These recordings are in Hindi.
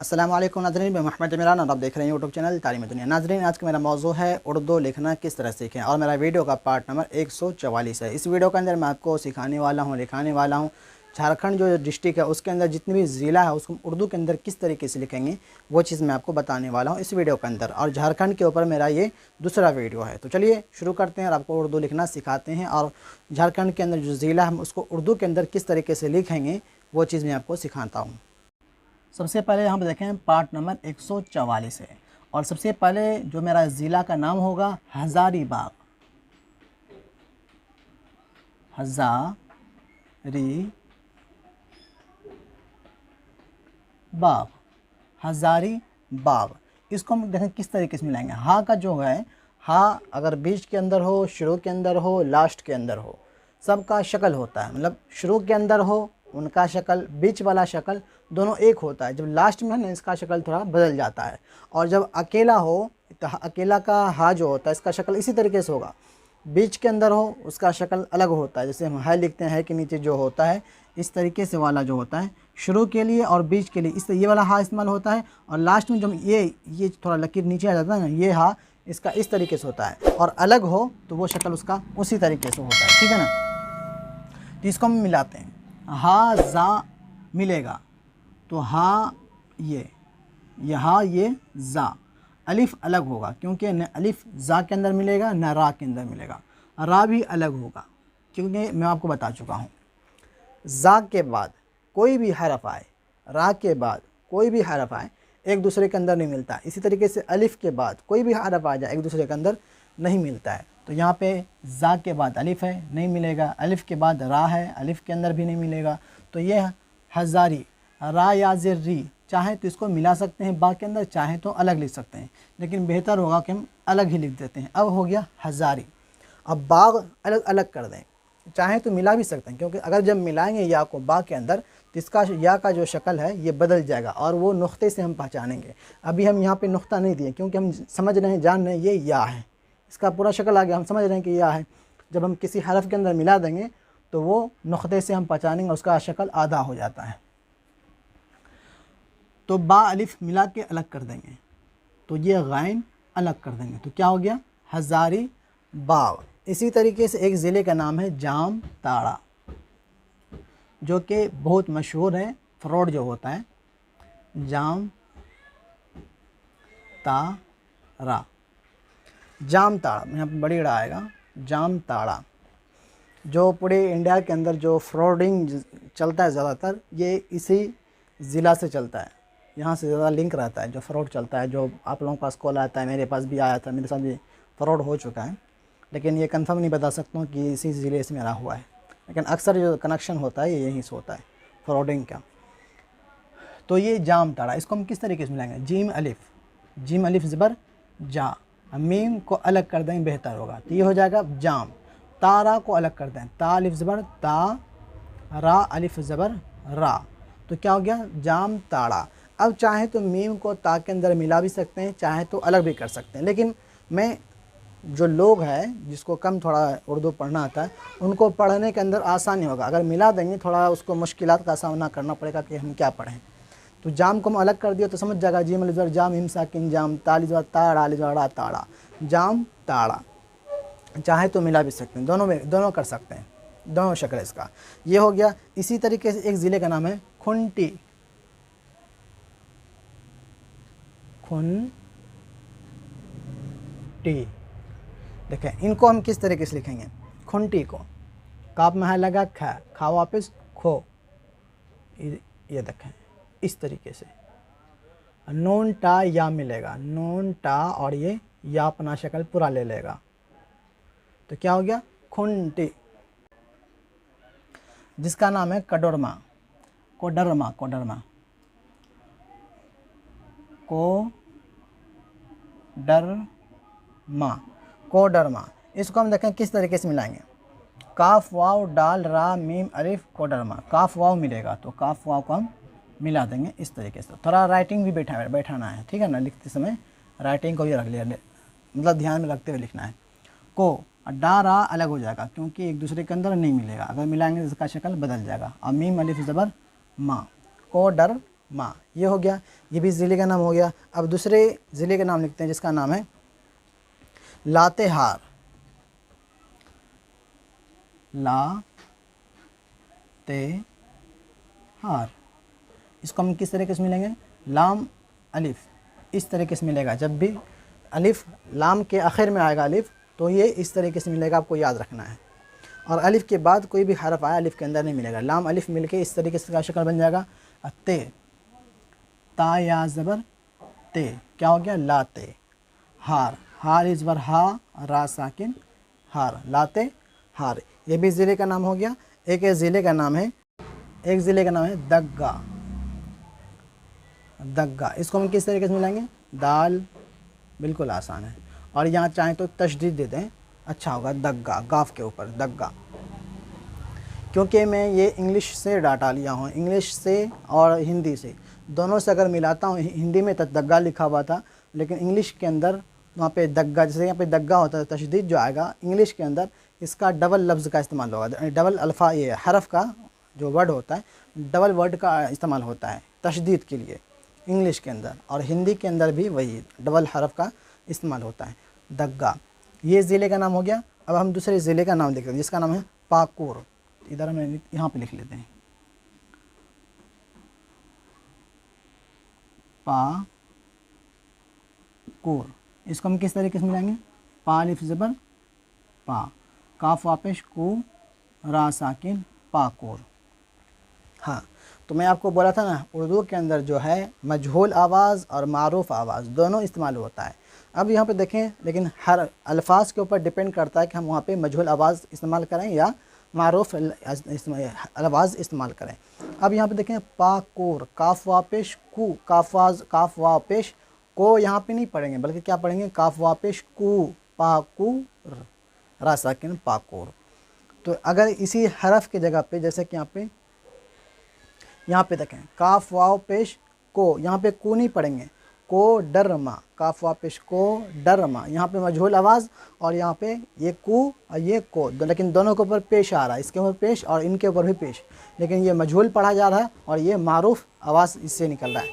अस्सलाम वालेकुम नाज़रीन, मैं मोहम्मद इमरान और आप देख रहे हैं यूट्यूब चैनल तालीम दुनिया। नाज़रीन, आज का मेरा मौजू है उर्दू लिखना किस तरह सीखें और मेरा वीडियो का पार्ट नंबर 144 है। इस वीडियो के अंदर मैं आपको सिखाने वाला हूँ, लिखाने वाला हूँ झारखंड जो डिस्ट्रिक्ट है उसके अंदर जितनी भी ज़िला है उसको उर्दू के अंदर किस तरीके से लिखेंगे वो चीज़ मैं आपको बताने वाला हूँ इस वीडियो के अंदर। और झारखंड के ऊपर मेरा ये दूसरा वीडियो है। तो चलिए शुरू करते हैं और आपको उर्दू लिखना सिखाते हैं और झारखंड के अंदर जो ज़िला है उसको उर्दू के अंदर किस तरीके से लिखेंगे वो चीज़ मैं आपको सिखाता हूँ। सबसे पहले हम देखें पार्ट नंबर 144 है और सबसे पहले जो मेरा ज़िला का नाम होगा हज़ारीबाग। हज़ारीबाग इसको हम देखें किस तरीके से मिलाएंगे। हा का जो है, हा अगर बीच के अंदर हो, शुरू के अंदर हो, लास्ट के अंदर हो, सबका शक्ल होता है। मतलब शुरू के अंदर हो उनका शक्ल, बीच वाला शक्ल दोनों एक होता है। जब लास्ट में है ना इसका शक्ल थोड़ा बदल जाता है। और जब अकेला हो तो अकेला का हा जो होता है इसका शक्ल इसी तरीके से होगा। बीच के अंदर हो उसका शक्ल अलग होता है। जैसे हम है लिखते हैं कि नीचे जो होता है इस तरीके से वाला जो होता है शुरू के लिए और बीच के लिए इस ये वाला हा इस्तेमाल होता है। और लास्ट में जो ये थोड़ा लकीर नीचे आ जाता है ना, ये हा इसका इस तरीके से होता है। और अलग हो तो वो शक्ल उसका उसी तरीके से होता है, ठीक है ना। तो इसको हम मिलाते हैं। हा ज़ा मिलेगा तो हा ये यहाँ ये ज़ा, अलिफ अलग होगा क्योंकि न अलिफ ज़ा के अंदर मिलेगा न रा के अंदर मिलेगा। रा भी अलग होगा क्योंकि मैं आपको बता चुका हूँ ज़ा के बाद कोई भी हरफ आए, रा के बाद कोई भी हरफ आए एक दूसरे के अंदर नहीं मिलता। इसी तरीके से अलिफ के बाद कोई भी हरफ आ जाए एक दूसरे के अंदर नहीं मिलता है। तो यहाँ पे ज़ा के बाद अलिफ है, नहीं मिलेगा। अलिफ के बाद रा है, अलिफ के अंदर भी नहीं मिलेगा। तो ये हज़ारी, रा या ज़िर री, चाहे तो इसको मिला सकते हैं बा के अंदर, चाहे तो अलग लिख सकते हैं, लेकिन बेहतर होगा कि हम अलग ही लिख देते हैं। अब हो गया हज़ारी। अब बाग अलग अलग कर दें, चाहे तो मिला भी सकते हैं क्योंकि अगर जब मिलाएंगे या को बा के अंदर तो इसका या का जो शक्ल है ये बदल जाएगा और वो नुक्ते से हम पहचानेंगे। अभी हम यहाँ पे नुक्ता नहीं दिए क्योंकि हम समझ रहे हैं, जान रहे हैं ये या है, इसका पूरा शक्ल आ गया, हम समझ रहे हैं कि या है। जब हम किसी हरफ के अंदर मिला देंगे तो वो नुक्ते से हम पहचानेंगे, उसका शक्ल आधा हो जाता है। तो बा अलिफ मिला के अलग कर देंगे तो ये गैन अलग कर देंगे तो क्या हो गया हज़ारी बाग। इसी तरीके से एक ज़िले का नाम है जाम ताड़ा जो कि बहुत मशहूर है, फ्रॉड जो होता है। जाम ताड़ा, जाम ताड़ा यहाँ पर बड़ी ड़ा आएगा। जाम ताड़ा जो पूरे इंडिया के अंदर जो फ्रॉडिंग चलता है ज़्यादातर ये इसी ज़िला से चलता है। यहाँ से ज़्यादा लिंक रहता है जो फ्रॉड चलता है। जो आप लोगों के पास कॉल आता है, मेरे पास भी आया था, मेरे साथ भी फ्रॉड हो चुका है, लेकिन ये कंफर्म नहीं बता सकता हूँ कि इसी ज़िले से मेरा हुआ है, लेकिन अक्सर जो कनेक्शन होता है ये यहीं से होता है फ्रॉडिंग का। तो ये जाम ताड़ा, इसको हम किस तरीके से मिलाएंगे। जीम अलिफ ज़बर जा, मीम को अलग कर देंगे बेहतर होगा तो ये हो जाएगा जाम। तारा को अलग कर दें, ता अलिफ ज़बर ता, रा अलिफ ज़बर रा, तो क्या हो गया जाम ताड़ा। अब चाहे तो मीम को ता के अंदर मिला भी सकते हैं, चाहे तो अलग भी कर सकते हैं, लेकिन मैं जो लोग हैं जिसको कम थोड़ा उर्दू पढ़ना आता है उनको पढ़ने के अंदर आसानी होगा। अगर मिला देंगे थोड़ा उसको मुश्किलात का सामना करना पड़ेगा कि हम क्या पढ़ें। तो जाम को हम अलग कर दिया तो समझ जाएगा जीम अलिफ ज़बर जाम, मीम साकिन जाम, तालिफ ज़बर ताड़ा, अलिफ ज़बर रा ताड़ा, जाम ताड़ा। चाहे तो मिला भी सकते हैं, दोनों कर सकते हैं, दोनों शक्ल इसका। ये हो गया। इसी तरीके से एक ज़िले का नाम है खुंटी। देखें इनको हम किस तरीके से लिखेंगे। खुंटी को काप में है लगा खा वापस खो, ये देखें इस तरीके से। नून टा या मिलेगा, नून टा और ये या अपना शक्ल पूरा ले लेगा तो क्या हो गया खुंटी। जिसका नाम है कोडरमा, कोडरमा, इसको हम देखें किस तरीके से मिलाएंगे। काफ वाव डाल रा मीम अलिफ कोडरमा, काफ वाव मिलेगा तो काफ वाव को हम मिला देंगे इस तरीके से। थोड़ा राइटिंग भी बैठाना है, ठीक है ना, लिखते समय राइटिंग को भी रख लिया, मतलब ध्यान में रखते हुए लिखना है। को डा रा अलग हो जाएगा क्योंकि एक दूसरे के अंदर नहीं मिलेगा, अगर मिलाएंगे तो इसका शक्ल बदल जाएगा। और मीम अलिफ ज़बर माँ, को डर माँ, ये हो गया, ये भी ज़िले का नाम हो गया। अब दूसरे ज़िले का नाम लिखते हैं जिसका नाम है लातेहार। लातेहार, इसको हम किस तरीके से मिलेंगे, लाम अलिफ, इस तरीके से मिलेगा। जब भी अलिफ लाम के आखिर में आएगा अलिफ, तो ये इस तरीके से मिलेगा, आपको याद रखना है। और अलिफ के बाद कोई भी हरफ आया अलिफ के अंदर नहीं मिलेगा। लाम अलिफ मिलके इस तरीके से का शक्ल बन जाएगा। ते, ता या ज़बर ते, क्या हो गया, लाते हार। हार इस बार हा, रा साकिन, हार, लाते हार। ये भी ज़िले का नाम हो गया। एक ज़िले का नाम है, एक ज़िले का नाम है दग्गा। दग्गा, इसको हम किस तरीके से मिलाएंगे, दाल, बिल्कुल आसान है। और यहाँ चाहें तो तशदीद दे दें, अच्छा होगा, दग्गा, गाफ के ऊपर दग्गा। क्योंकि मैं ये इंग्लिश से डाटा लिया हूँ, इंग्लिश से और हिंदी से, दोनों से अगर मिलाता हूँ, हिंदी में दग्गा लिखा हुआ था, लेकिन इंग्लिश के अंदर वहाँ पे दग्गा, जैसे यहाँ पे दग्गा होता है, तशदीद जो आएगा, इंग्लिश के अंदर इसका डबल लफ्ज़ का इस्तेमाल होगा, डबल अल्फ़ा, ये हरफ का जो वर्ड होता है, डबल वर्ड का इस्तेमाल होता है तशदीद के लिए इंग्लिश के अंदर, और हिंदी के अंदर भी वही डबल हरफ का इस्तेमाल होता है, दग्गा। ये ज़िले का नाम हो गया। अब हम दूसरे ज़िले का नाम लिखते हैं जिसका नाम है पाकुर। इधर हम यहाँ पे लिख लेते हैं, पाकुर। इसको हम किस तरीके से मिलाएंगे, पा अलिफ ज़बर पा, काफ वापिश कू, रा साकिन, पाकुर। हाँ, तो मैं आपको बोला था ना, उर्दू के अंदर जो है मजहूल आवाज़ और मारूफ आवाज़ दोनों इस्तेमाल होता है। अब यहाँ पे देखें, लेकिन हर अल्फाज के ऊपर डिपेंड करता है कि हम वहाँ पे मजहूल आवाज़ इस्तेमाल करें या मारूफ आवाज़ इस्तेमाल करें। अब यहाँ पे देखें, पाकुर, काफ वापिश कू, काफ वापिश को यहाँ पे नहीं पढ़ेंगे, बल्कि क्या पढ़ेंगे, काफ वापिश कू, पाकुर, रा साकिन, पाकुर। तो अगर इसी हरफ की जगह पे, जैसे कि यहाँ पे देखें, काफ वाव पेश को, यहाँ पे को नहीं पढ़ेंगे, को डरमा, काफ वाव पेश को डरमा, यहाँ पे मजहूल आवाज़, और यहाँ पे ये को और ये को, लेकिन दोनों के ऊपर पेश आ रहा है, इसके ऊपर पेश और इनके ऊपर भी पेश, लेकिन ये मजहूल पढ़ा जा रहा है और ये मारूफ आवाज़ इससे निकल रहा है।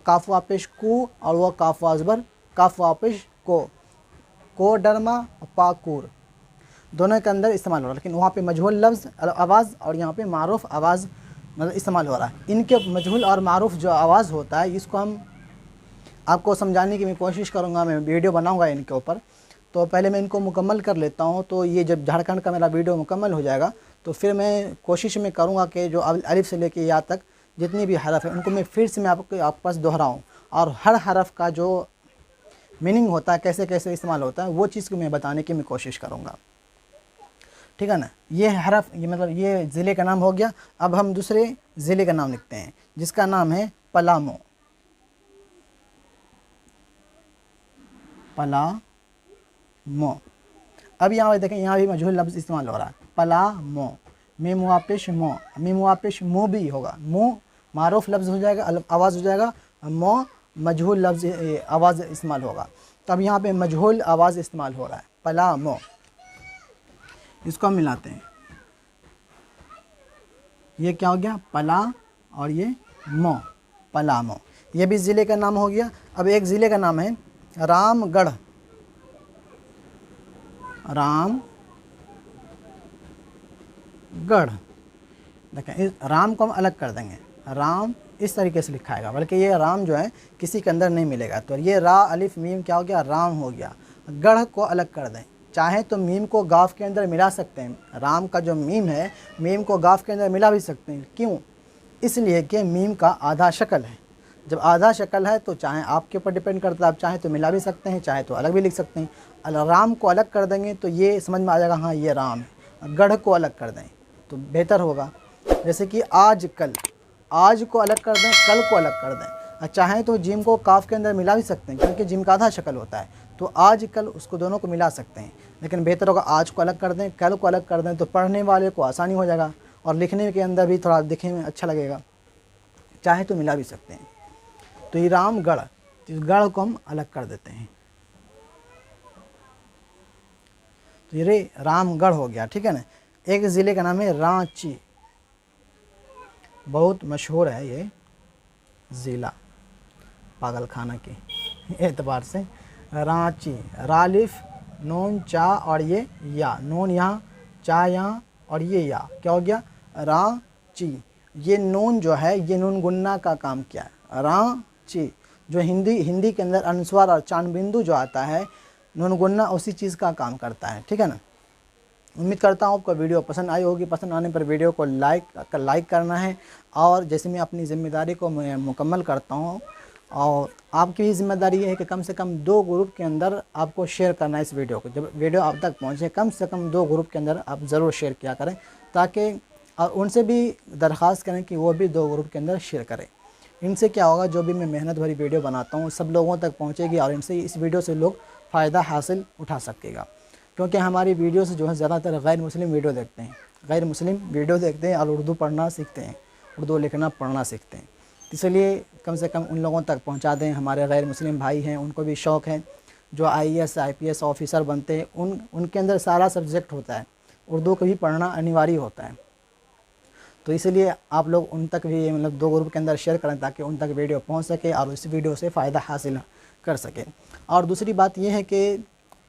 काफ वाव पेश को और वो काफ वाज़बर, काफ वाव पेश को डरमा और पाकुर, दोनों के अंदर इस्तेमाल हो रहा है, लेकिन वहाँ पे मजहूल लफ्ज़ आवाज़ और यहाँ पे मारूफ आवाज़ मतलब इस्तेमाल हो रहा है। इनके मजहूल और मारूफ जो आवाज़ होता है, इसको हम आपको समझाने की मैं कोशिश करूँगा, मैं वीडियो बनाऊँगा इनके ऊपर। तो पहले मैं इनको मुकम्मल कर लेता हूँ, तो ये जब झारखंड का मेरा वीडियो मुकम्मल हो जाएगा, तो फिर मैं कोशिश में करूँगा कि जो अलिफ से लेके या तक जितनी भी हरफ है उनको मैं फिर से मैं आपके पास दोहराऊँ, और हर हरफ का जो मीनिंग होता है, कैसे कैसे इस्तेमाल होता है, वो चीज़ को मैं बताने की मैं कोशिश करूँगा, ठीक है ना। ये हरफ, ये मतलब ये ज़िले का नाम हो गया। अब हम दूसरे ज़िले का नाम लिखते हैं जिसका नाम है पलामो। पलामो। अब यहाँ पर देखें, यहाँ भी मजहूल लफ्ज़ इस्तेमाल हो रहा है, पलामो, मे मुआपिश मो, मे मुआपिश मो भी होगा, मो मारूफ लफ्ज़ हो जाएगा, आवाज़ हो जाएगा, मो मजहूल लफ्ज़ आवाज़ इस्तेमाल होगा। तो अब यहाँ पे मजहूल आवाज़ इस्तेमाल हो रहा है, पलामो। इसको हम मिलाते हैं, ये क्या हो गया, पला और ये मो, पलामो। ये भी ज़िले का नाम हो गया। अब एक ज़िले का नाम है रामगढ़। रामगढ़, देखें इस राम को हम अलग कर देंगे, राम इस तरीके से लिखाएगा, बल्कि ये राम जो है किसी के अंदर नहीं मिलेगा, तो ये रा अलिफ मीम क्या हो गया, राम हो गया। गढ़ को अलग कर दें, चाहे तो मीम को गाफ के अंदर मिला सकते हैं, राम का जो मीम है, मीम को गाफ के अंदर मिला भी सकते हैं। क्यों? इसलिए कि मीम का आधा शक्ल है। जब आधा शक्ल है तो चाहे आपके ऊपर डिपेंड करता है, आप चाहे तो मिला भी सकते हैं, चाहे तो अलग भी लिख सकते हैं। राम को अलग कर देंगे तो ये समझ में आ जाएगा, हाँ ये राम है। गढ़ को अलग कर दें तो बेहतर होगा। जैसे कि आज कल, आज को अलग कर दें, कल को अलग कर दें। चाहें तो जिम को काफ के अंदर मिला भी सकते हैं, क्योंकि जिम का आधा शक्ल होता है, तो आज कल उसको दोनों को मिला सकते हैं, लेकिन बेहतर होगा आज को अलग कर दें, कल को अलग कर दें, तो पढ़ने वाले को आसानी हो जाएगा और लिखने के अंदर भी थोड़ा दिखने में अच्छा लगेगा। चाहे तो मिला भी सकते हैं। तो ये रामगढ़, इस गढ़ को हम अलग कर देते हैं, तो ये रामगढ़ हो गया, ठीक है ना। एक ज़िले का नाम है रांची, बहुत मशहूर है ये ज़िला पागल खाना के एतबार से। रांची, रालिफ, नून चा और ये या, नून यहाँ चा यहाँ और ये या, क्या हो गया रांची। ये नून जो है ये नून गुन्ना का काम किया है। रांची जो हिंदी के अंदर अनुस्वार और चांद बिंदु जो आता है नून गुन्ना उसी चीज़ का काम करता है, ठीक है ना। उम्मीद करता हूँ आपको वीडियो पसंद आई होगी। पसंद आने पर वीडियो को लाइक करना है, और जैसे मैं अपनी ज़िम्मेदारी को मैं मुकम्मल करता हूँ, और आपकी भी ज़िम्मेदारी ये है कि कम से कम 2 ग्रुप के अंदर आपको शेयर करना है इस वीडियो को। जब वीडियो आप तक पहुँचे कम से कम 2 ग्रुप के अंदर आप ज़रूर शेयर किया करें, ताकि और उनसे भी दरख्वास्त करें कि वो भी 2 ग्रुप के अंदर शेयर करें। इनसे क्या होगा, जो भी मैं मेहनत भरी वीडियो बनाता हूँ सब लोगों तक पहुँचेगी, और इनसे इस वीडियो से लोग फ़ायदा हासिल उठा सकेगा। क्योंकि हमारी वीडियो से जो है ज़्यादातर गैर मुस्लिम वीडियो देखते हैं, गैर मुस्लिम वीडियो देखते हैं और उर्दू पढ़ना सीखते हैं, उर्दू लिखना पढ़ना सीखते हैं। इसलिए कम से कम उन लोगों तक पहुंचा दें। हमारे गैर मुस्लिम भाई हैं, उनको भी शौक़ है, जो IAS IPS ऑफिसर बनते हैं, उनके अंदर सारा सब्जेक्ट होता है, उर्दू को भी पढ़ना अनिवार्य होता है। तो इसलिए आप लोग उन तक भी मतलब 2 ग्रुप के अंदर शेयर करें, ताकि उन तक वीडियो पहुँच सके और इस वीडियो से फ़ायदा हासिल कर सकें। और दूसरी बात यह है कि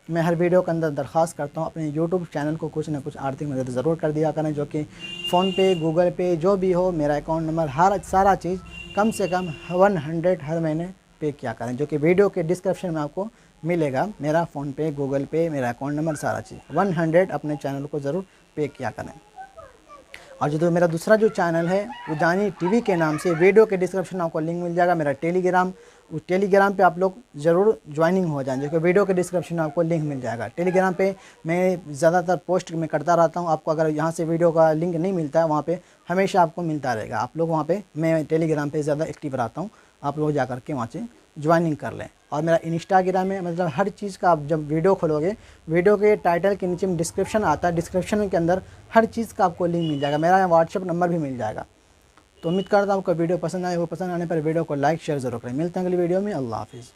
मैं हर वीडियो के अंदर दरख्वास्त करता हूँ अपने YouTube चैनल को कुछ ना कुछ आर्थिक मदद ज़रूर कर दिया करें, जो कि फ़ोनपे, गूगल पे जो भी हो, मेरा अकाउंट नंबर सारा चीज़ कम से कम 100 हर महीने पे किया करें, जो कि वीडियो के डिस्क्रिप्शन में आपको मिलेगा। मेरा फ़ोनपे, गूगल पे, मेरा अकाउंट नंबर सारा चीज़ 100 अपने चैनल को ज़रूर पे किया करें। और जो मेरा दूसरा जो चैनल है उजानी TV के नाम से, वीडियो के डिस्क्रिप्शन में आपको लिंक मिल जाएगा मेरा टेलीग्राम, उस टेलीग्राम पे आप लोग ज़रूर ज्वाइनिंग हो जाएं, जो कि वीडियो के डिस्क्रिप्शन में आपको लिंक मिल जाएगा। टेलीग्राम पे मैं ज़्यादातर पोस्ट में करता रहता हूँ। आपको अगर यहाँ से वीडियो का लिंक नहीं मिलता है, वहाँ पे हमेशा आपको मिलता रहेगा। आप लोग वहाँ पे, मैं टेलीग्राम पे ज़्यादा एक्टिव रहता हूँ, आप लोग जा करके वहाँ से ज्वाइनिंग कर लें। और मेरा इंस्टाग्राम में मतलब हर चीज़ का, आप जब वीडियो खोलोगे, वीडियो के टाइटल के नीचे में डिस्क्रिप्शन आता है, डिस्क्रिप्शन के अंदर हर चीज़ का आपको लिंक मिल जाएगा, मेरा व्हाट्सएप नंबर भी मिल जाएगा। तो उम्मीद करता हूँ आपको वीडियो पसंद आए। वो पसंद आने पर वीडियो को लाइक शेयर ज़रूर करें। मिलते हैं अगली वीडियो में। अल्लाह हाफिज़।